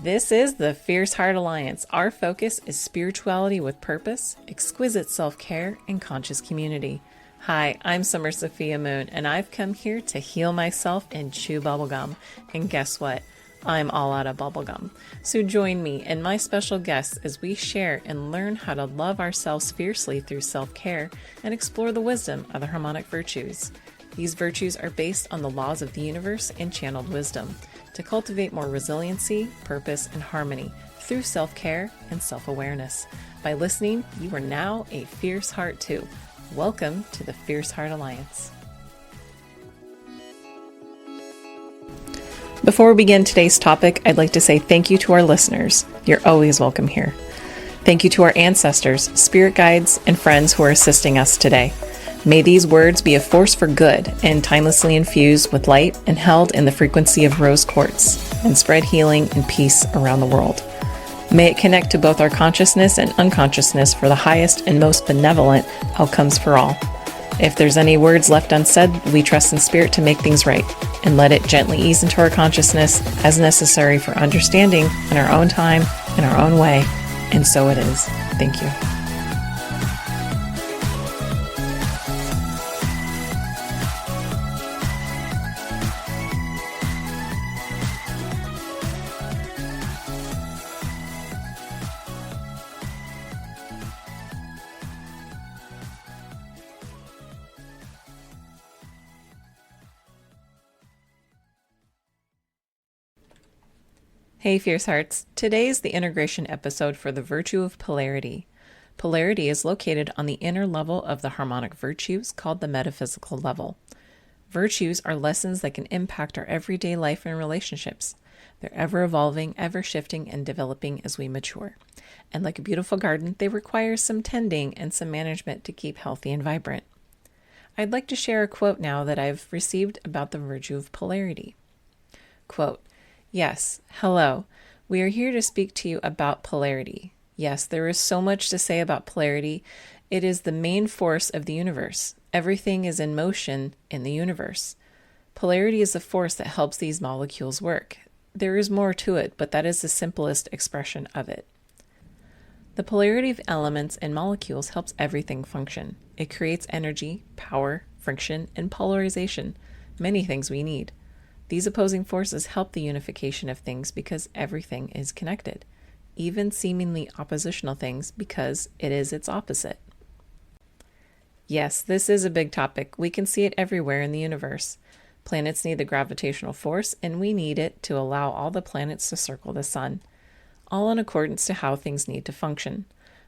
This is the Fierce Heart Alliance. Our focus is spirituality with purpose, exquisite self-care, and conscious community. Hi, I'm Summer Sophia Moon, and I've come here to heal myself and chew bubblegum. And guess what? I'm all out of bubblegum. So join me and my special guests as we share and learn how to love ourselves fiercely through self-care and explore the wisdom of the harmonic virtues. These virtues are based on the laws of the universe and channeled wisdom to cultivate more resiliency, purpose, and harmony through self-care and self-awareness. By listening, you are now a fierce heart too. Welcome to the Fierce Heart Alliance. Before we begin today's topic, I'd like to say thank you to our listeners. You're always welcome here. Thank you to our ancestors, spirit guides, and friends who are assisting us today. May these words be a force for good and timelessly infused with light and held in the frequency of rose quartz and spread healing and peace around the world. May it connect to both our consciousness and unconsciousness for the highest and most benevolent outcomes for all. If there's any words left unsaid, we trust in spirit to make things right and let it gently ease into our consciousness as necessary for understanding in our own time, in our own way. And so it is. Thank you. Hey Fierce Hearts, today is the integration episode for the virtue of polarity. Polarity is located on the inner level of the harmonic virtues called the metaphysical level. Virtues are lessons that can impact our everyday life and relationships. They're ever evolving, ever shifting, and developing as we mature. And like a beautiful garden, they require some tending and some management to keep healthy and vibrant. I'd like to share a quote now that I've received about the virtue of polarity. Quote, "Yes, hello. We are here to speak to you about polarity. Yes, there is so much to say about polarity. It is the main force of the universe. Everything is in motion in the universe. Polarity is the force that helps these molecules work. There is more to it, but that is the simplest expression of it. The polarity of elements and molecules helps everything function. It creates energy, power, friction, and polarization, many things we need. These opposing forces help the unification of things because everything is connected, even seemingly oppositional things because it is its opposite." Yes, this is a big topic. We can see it everywhere in the universe. Planets need the gravitational force, and we need it to allow all the planets to circle the sun, all in accordance to how things need to function.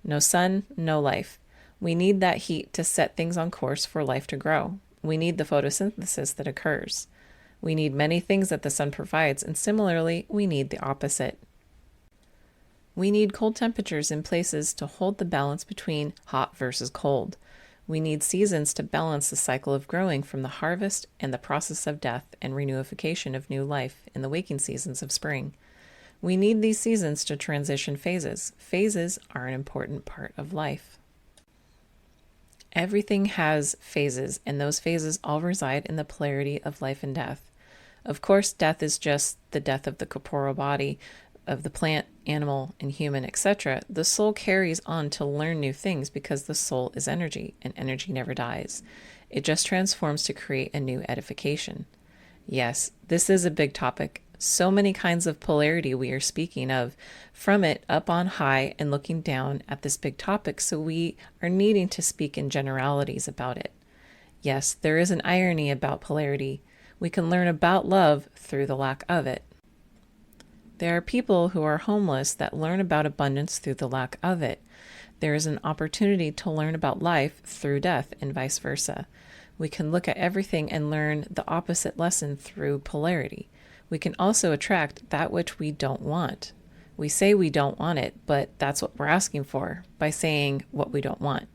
No sun, no life. We need that heat to set things on course for life to grow. We need the photosynthesis that occurs. We need many things that the sun provides, and similarly, we need the opposite. We need cold temperatures in places to hold the balance between hot versus cold. We need seasons to balance the cycle of growing from the harvest and the process of death and renewification of new life in the waking seasons of spring. We need these seasons to transition phases. Phases are an important part of life. Everything has phases, and those phases all reside in the polarity of life and death. Of course, death is just the death of the corporeal body, of the plant, animal, and human, etc. The soul carries on to learn new things because the soul is energy, and energy never dies. It just transforms to create a new edification. Yes, this is a big topic. So many kinds of polarity we are speaking of, from it up on high and looking down at this big topic, so we are needing to speak in generalities about it. Yes, there is an irony about polarity. We can learn about love through the lack of it. There are people who are homeless that learn about abundance through the lack of it. There is an opportunity to learn about life through death and vice versa. We can look at everything and learn the opposite lesson through polarity. We can also attract that which we don't want. We say we don't want it, but that's what we're asking for by saying what we don't want.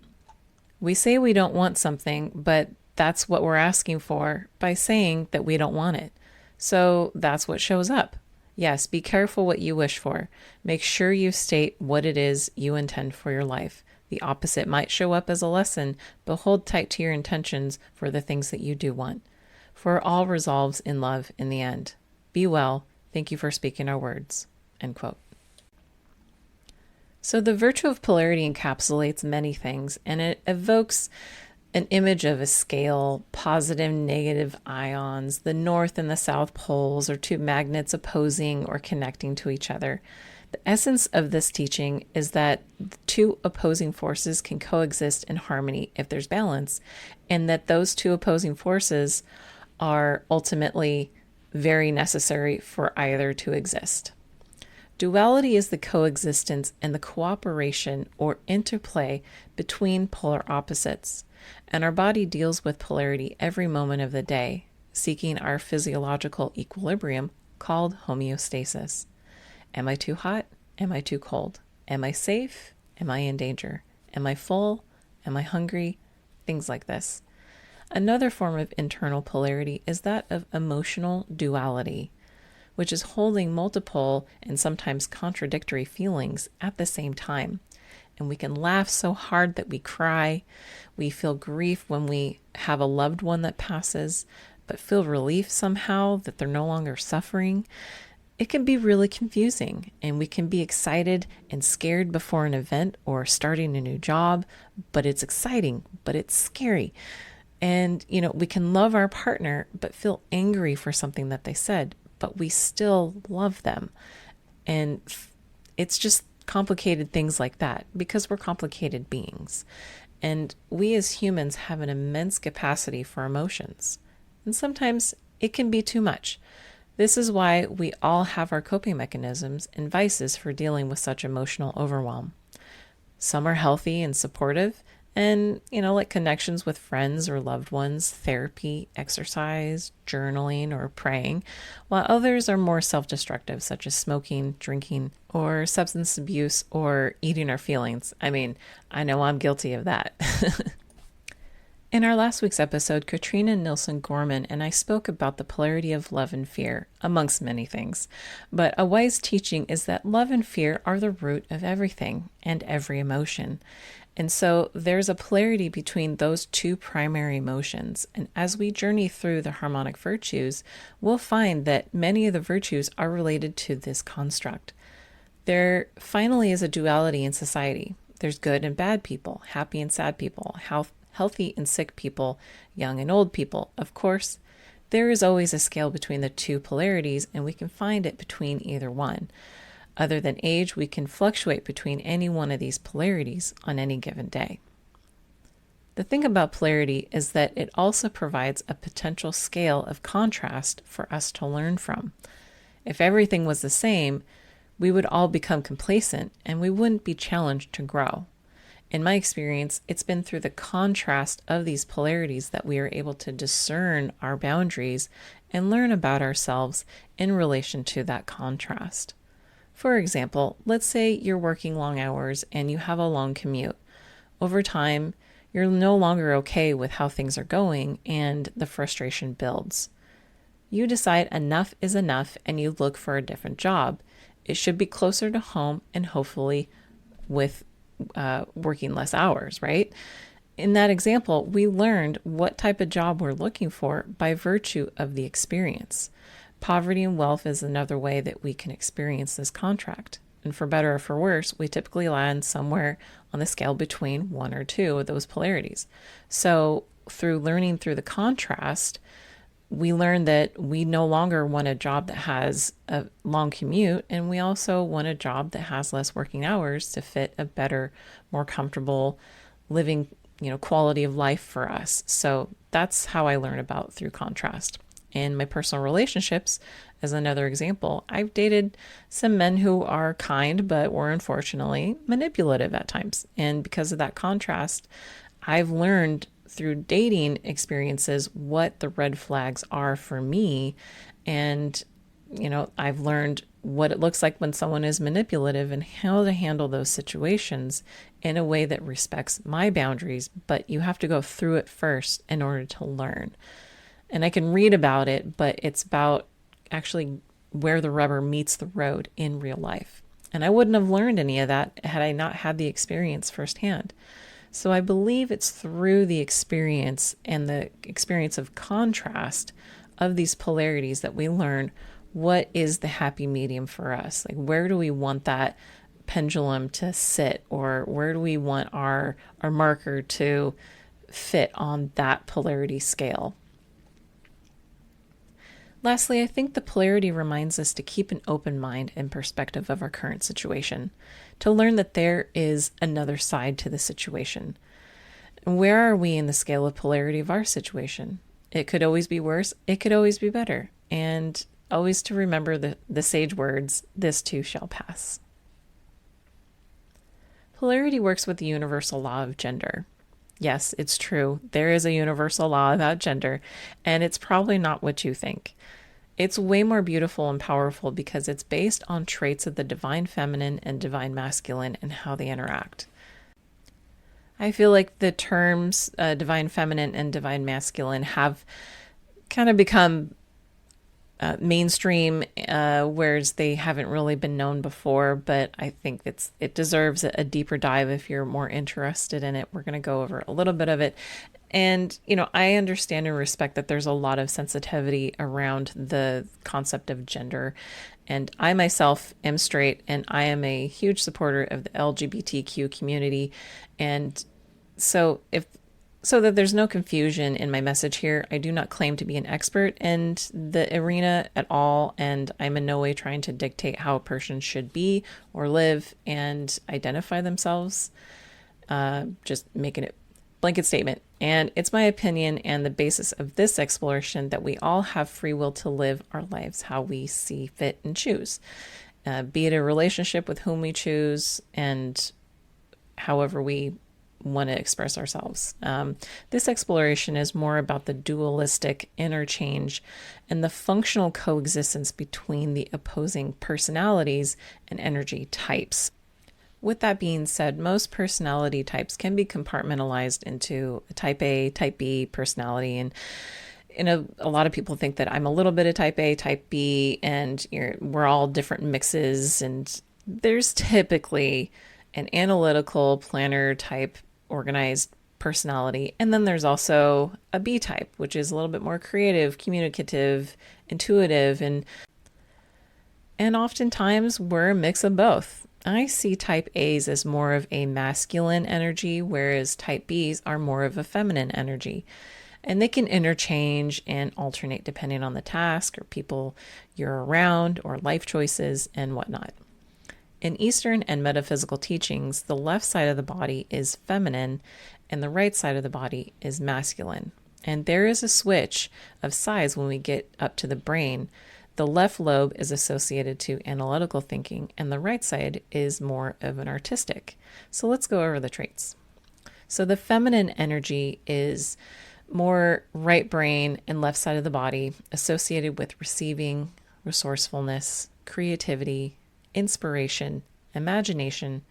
We say we don't want something, but that's what we're asking for by saying that we don't want it. So that's what shows up. Yes, be careful what you wish for. Make sure you state what it is you intend for your life. The opposite might show up as a lesson, but hold tight to your intentions for the things that you do want. for all resolves in love in the end. Be well. Thank you for speaking our words." End quote. So the virtue of polarity encapsulates many things, and it evokes an image of a scale, positive, negative ions. The north and the south poles are two magnets opposing or connecting to each other. The essence of this teaching is that the two opposing forces can coexist in harmony if there's balance, and that those two opposing forces are ultimately very necessary for either to exist. Duality is the coexistence and the cooperation or interplay between polar opposites, and our body deals with polarity every moment of the day, seeking our physiological equilibrium called homeostasis. Am I too hot? Am I too cold? Am I safe? Am I in danger? Am I full? Am I hungry? Things like this. Another form of internal polarity is that of emotional duality, which is holding multiple and sometimes contradictory feelings at the same time. And we can laugh so hard that we cry. We feel grief when we have a loved one that passes, but feel relief somehow that they're no longer suffering. It can be really confusing, and we can be excited and scared before an event or starting a new job, but it's exciting, but it's scary. And, we can love our partner, but feel angry for something that they said, but we still love them. And it's just complicated things like that because we're complicated beings. And we as humans have an immense capacity for emotions. And sometimes it can be too much. This is why we all have our coping mechanisms and vices for dealing with such emotional overwhelm. Some are healthy and supportive, and, like connections with friends or loved ones, therapy, exercise, journaling, or praying, while others are more self-destructive, such as smoking, drinking, or substance abuse, or eating our feelings. I know I'm guilty of that. In our last week's episode, Katrina Nilsson Gorman and I spoke about the polarity of love and fear, amongst many things. But a wise teaching is that love and fear are the root of everything and every emotion. And so there's a polarity between those two primary emotions. And as we journey through the harmonic virtues, we'll find that many of the virtues are related to this construct. There finally is a duality in society. There's good and bad people, happy and sad people, healthy and sick people, young and old people. Of course, there is always a scale between the two polarities, and we can find it between either one. Other than age, we can fluctuate between any one of these polarities on any given day. The thing about polarity is that it also provides a potential scale of contrast for us to learn from. If everything was the same, we would all become complacent and we wouldn't be challenged to grow. In my experience, it's been through the contrast of these polarities that we are able to discern our boundaries and learn about ourselves in relation to that contrast. For example, let's say you're working long hours and you have a long commute. Over time, you're no longer okay with how things are going and the frustration builds. You decide enough is enough and you look for a different job. It should be closer to home and hopefully with working less hours, right? In that example, we learned what type of job we're looking for by virtue of the experience. Poverty and wealth is another way that we can experience this contract. And for better or for worse, we typically land somewhere on the scale between one or two of those polarities. So through learning through the contrast, we learn that we no longer want a job that has a long commute, and we also want a job that has less working hours to fit a better, more comfortable living, quality of life for us. So that's how I learn about through contrast. In my personal relationships, as another example, I've dated some men who are kind, but were unfortunately manipulative at times. And because of that contrast, I've learned through dating experiences what the red flags are for me. And, I've learned what it looks like when someone is manipulative and how to handle those situations in a way that respects my boundaries. But you have to go through it first in order to learn. And I can read about it, but it's about actually where the rubber meets the road in real life. And I wouldn't have learned any of that had I not had the experience firsthand. So I believe it's through the experience and the experience of contrast of these polarities that we learn what is the happy medium for us. Like, where do we want that pendulum to sit, or where do we want our marker to fit on that polarity scale? Lastly, I think the polarity reminds us to keep an open mind and perspective of our current situation, to learn that there is another side to the situation. Where are we in the scale of polarity of our situation? It could always be worse, it could always be better, and always to remember the sage words, this too shall pass. Polarity works with the universal law of gender. Yes, it's true. There is a universal law about gender, and it's probably not what you think. It's way more beautiful and powerful because it's based on traits of the divine feminine and divine masculine and how they interact. I feel like the terms divine feminine and divine masculine have kind of become mainstream, whereas they haven't really been known before, but I think it deserves a deeper dive if you're more interested in it. We're going to go over a little bit of it. And, I understand and respect that there's a lot of sensitivity around the concept of gender. And I myself am straight, and I am a huge supporter of the LGBTQ community. And so that there's no confusion in my message here, I do not claim to be an expert in the arena at all, and I'm in no way trying to dictate how a person should be or live and identify themselves. Just making it blanket statement. And it's my opinion and the basis of this exploration that we all have free will to live our lives how we see fit and choose, be it a relationship with whom we choose and however we want to express ourselves. This exploration is more about the dualistic interchange and the functional coexistence between the opposing personalities and energy types. With that being said, most personality types can be compartmentalized into a type A, type B personality. And a lot of people think that I'm a little bit of type A, type B, and we're all different mixes. And there's typically an analytical, planner type, organized personality. And then there's also a B type, which is a little bit more creative, communicative, intuitive, and oftentimes we're a mix of both. I see type A's as more of a masculine energy, whereas type B's are more of a feminine energy. And they can interchange and alternate depending on the task or people you're around or life choices and whatnot. In Eastern and metaphysical teachings, the left side of the body is feminine and the right side of the body is masculine. And there is a switch of sides when we get up to the brain. The left lobe is associated to analytical thinking, and the right side is more of an artistic. So let's go over the traits. So the feminine energy is more right brain and left side of the body, associated with receiving, resourcefulness, creativity, inspiration, imagination,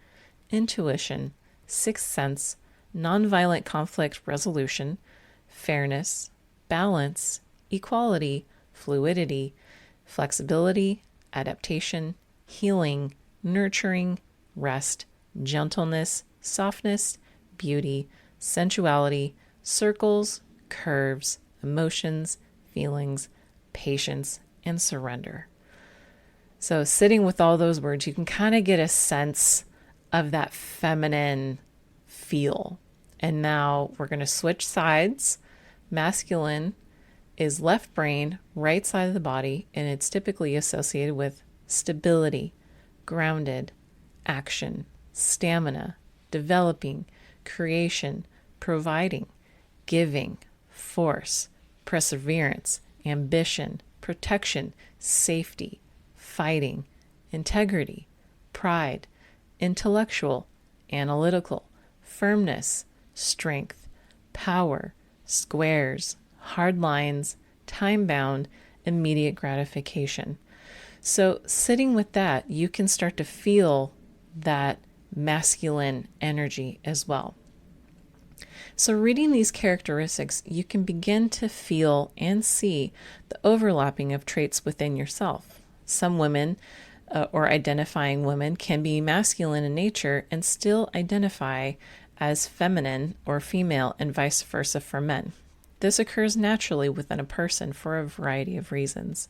intuition, sixth sense, nonviolent conflict resolution, fairness, balance, equality, fluidity, flexibility, adaptation, healing, nurturing, rest, gentleness, softness, beauty, sensuality, circles, curves, emotions, feelings, patience, and surrender. So sitting with all those words, you can kind of get a sense of that feminine feel. And now we're going to switch sides. Masculine is left brain, right side of the body, and it's typically associated with stability, grounded, action, stamina, developing, creation, providing, giving, force, perseverance, ambition, protection, safety, fighting, integrity, pride, intellectual, analytical, firmness, strength, power, squares, hard lines, time-bound, immediate gratification. So sitting with that, you can start to feel that masculine energy as well. So reading these characteristics, you can begin to feel and see the overlapping of traits within yourself. Some women or identifying women can be masculine in nature and still identify as feminine or female and vice versa for men. This occurs naturally within a person for a variety of reasons.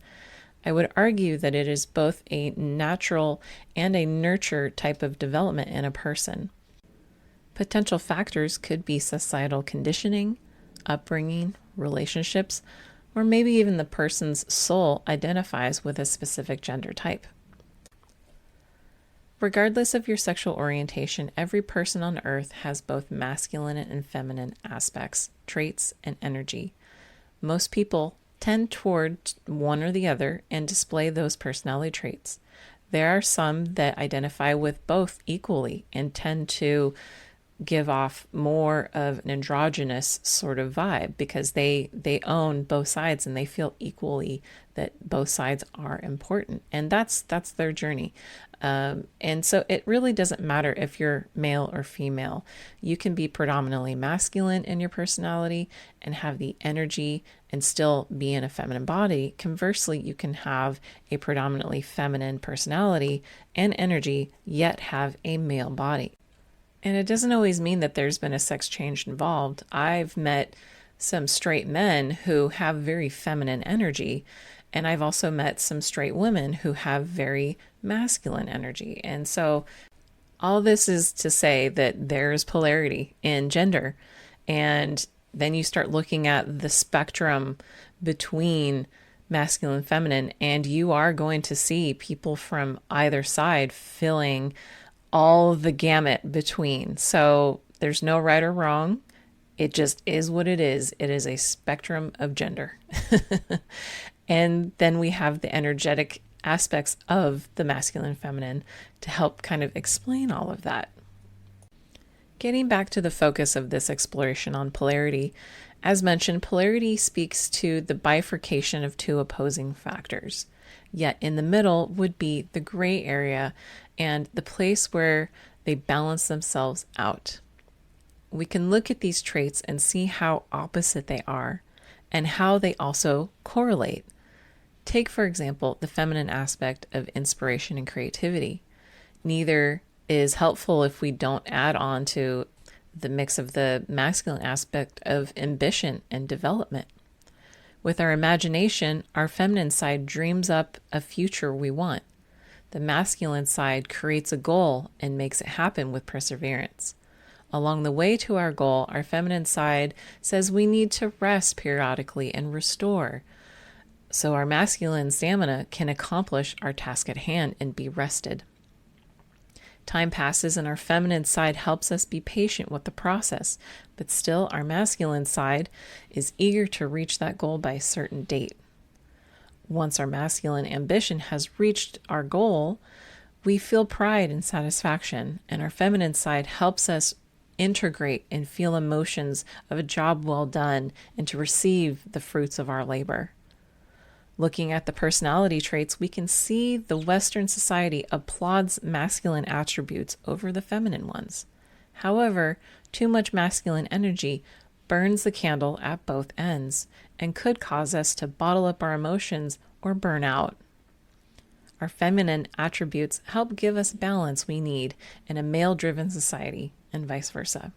I would argue that it is both a natural and a nurture type of development in a person. Potential factors could be societal conditioning, upbringing, relationships, or maybe even the person's soul identifies with a specific gender type. Regardless of your sexual orientation, every person on earth has both masculine and feminine aspects, traits, and energy. Most people tend toward one or the other and display those personality traits. There are some that identify with both equally and tend to give off more of an androgynous sort of vibe because they own both sides and they feel equally that both sides are important, and that's their journey. And so it really doesn't matter if you're male or female. You can be predominantly masculine in your personality and have the energy and still be in a feminine body. Conversely, you can have a predominantly feminine personality and energy, yet have a male body. And it doesn't always mean that there's been a sex change involved. I've met some straight men who have very feminine energy, and I've also met some straight women who have very masculine energy. And so all this is to say that there's polarity in gender. And then you start looking at the spectrum between masculine and feminine, and you are going to see people from either side filling all the gamut between. So there's no right or wrong. It just is what it is. It is a spectrum of gender. And then we have the energetic aspects of the masculine and feminine to help kind of explain all of that. Getting back to the focus of this exploration on polarity, as mentioned, polarity speaks to the bifurcation of two opposing factors. Yet in the middle would be the gray area and the place where they balance themselves out. We can look at these traits and see how opposite they are and how they also correlate. Take, for example, the feminine aspect of inspiration and creativity. Neither is helpful if we don't add on to the mix of the masculine aspect of ambition and development. With our imagination, our feminine side dreams up a future we want. The masculine side creates a goal and makes it happen with perseverance. Along the way to our goal, our feminine side says we need to rest periodically and restore, so our masculine stamina can accomplish our task at hand and be rested. Time passes and our feminine side helps us be patient with the process, but still our masculine side is eager to reach that goal by a certain date. Once our masculine ambition has reached our goal, we feel pride and satisfaction, and our feminine side helps us integrate and feel emotions of a job well done and to receive the fruits of our labor. Looking at the personality traits, we can see the Western society applauds masculine attributes over the feminine ones. However, too much masculine energy burns the candle at both ends and could cause us to bottle up our emotions or burn out. Our feminine attributes help give us balance we need in a male-driven society, and vice versa.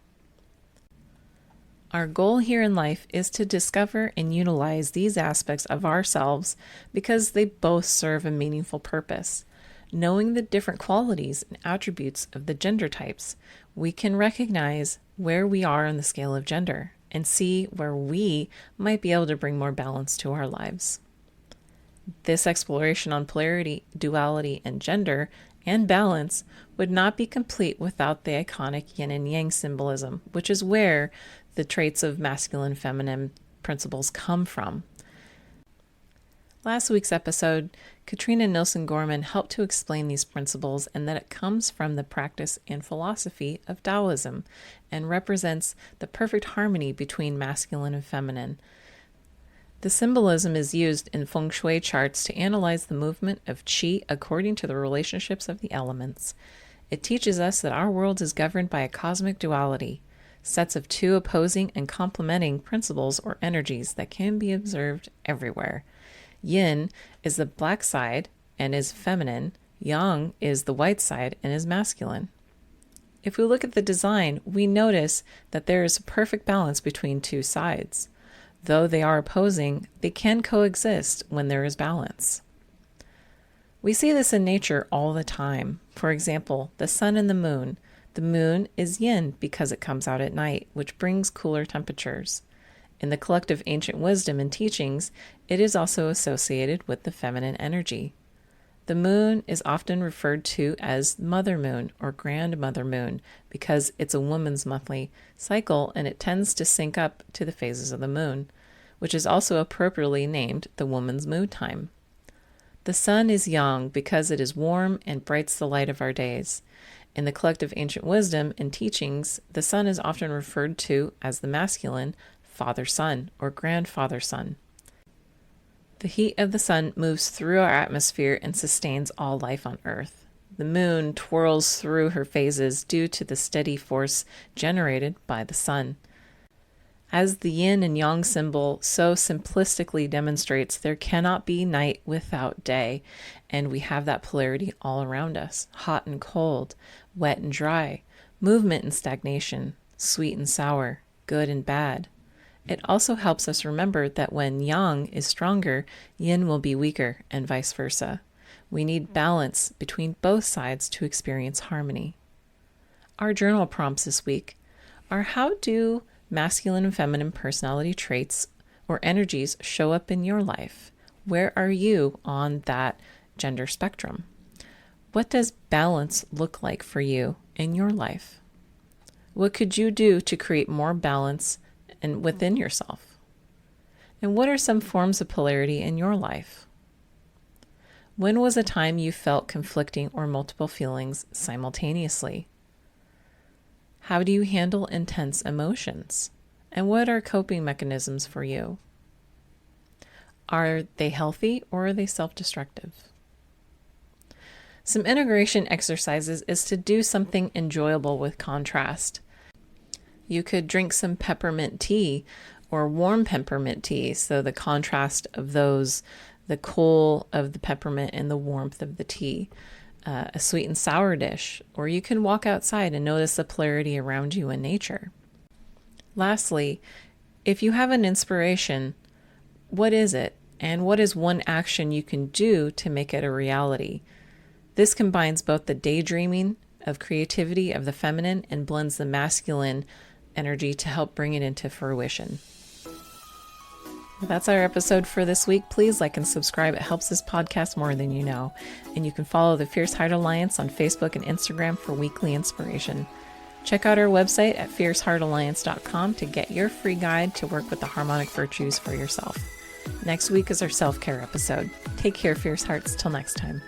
Our goal here in life is to discover and utilize these aspects of ourselves because they both serve a meaningful purpose. Knowing the different qualities and attributes of the gender types, we can recognize where we are on the scale of gender and see where we might be able to bring more balance to our lives. This exploration on polarity, duality, and gender and balance would not be complete without the iconic yin and yang symbolism, which is where the traits of masculine and feminine principles come from. Last week's episode, Katrina Nilsson Gorman helped to explain these principles and that it comes from the practice and philosophy of Taoism and represents the perfect harmony between masculine and feminine. The symbolism is used in feng shui charts to analyze the movement of qi according to the relationships of the elements. It teaches us that our world is governed by a cosmic duality, sets of two opposing and complementing principles or energies that can be observed everywhere. Yin is the black side and is feminine. Yang is the white side and is masculine. If we look at the design, we notice that there is a perfect balance between two sides. Though they are opposing, they can coexist when there is balance. We see this in nature all the time. For example, the sun and the moon. The moon is yin because it comes out at night, which brings cooler temperatures. In the collective ancient wisdom and teachings, it is also associated with the feminine energy. The moon is often referred to as Mother Moon or Grandmother Moon because it's a woman's monthly cycle and it tends to sync up to the phases of the moon, which is also appropriately named the woman's moon time. The sun is yang because it is warm and brights the light of our days. In the collective ancient wisdom and teachings, the sun is often referred to as the masculine father-sun or grandfather-sun. The heat of the sun moves through our atmosphere and sustains all life on Earth. The moon twirls through her phases due to the steady force generated by the sun. As the yin and yang symbol so simplistically demonstrates, there cannot be night without day, and we have that polarity all around us, hot and cold, wet and dry, movement and stagnation, sweet and sour, good and bad. It also helps us remember that when yang is stronger, yin will be weaker, and vice versa. We need balance between both sides to experience harmony. Our journal prompts this week are: how do masculine and feminine personality traits or energies show up in your life? Where are you on that gender spectrum? What does balance look like for you in your life? What could you do to create more balance and within yourself? And what are some forms of polarity in your life? When was a time you felt conflicting or multiple feelings simultaneously? How do you handle intense emotions? And what are coping mechanisms for you? Are they healthy or are they self-destructive? Some integration exercises is to do something enjoyable with contrast. You could drink some peppermint tea or warm peppermint tea, so the contrast of those, the cool of the peppermint and the warmth of the tea. A sweet and sour dish, or you can walk outside and notice the polarity around you in nature. Lastly, if you have an inspiration, what is it? And what is one action you can do to make it a reality? This combines both the daydreaming of creativity of the feminine and blends the masculine energy to help bring it into fruition. That's our episode for this week. Please like and subscribe. It helps this podcast more than you know. And you can follow the Fierce Heart Alliance on Facebook and Instagram for weekly inspiration. Check out our website at fierceheartalliance.com to get your free guide to work with the harmonic virtues for yourself. Next week is our self-care episode. Take care, Fierce Hearts. Till next time.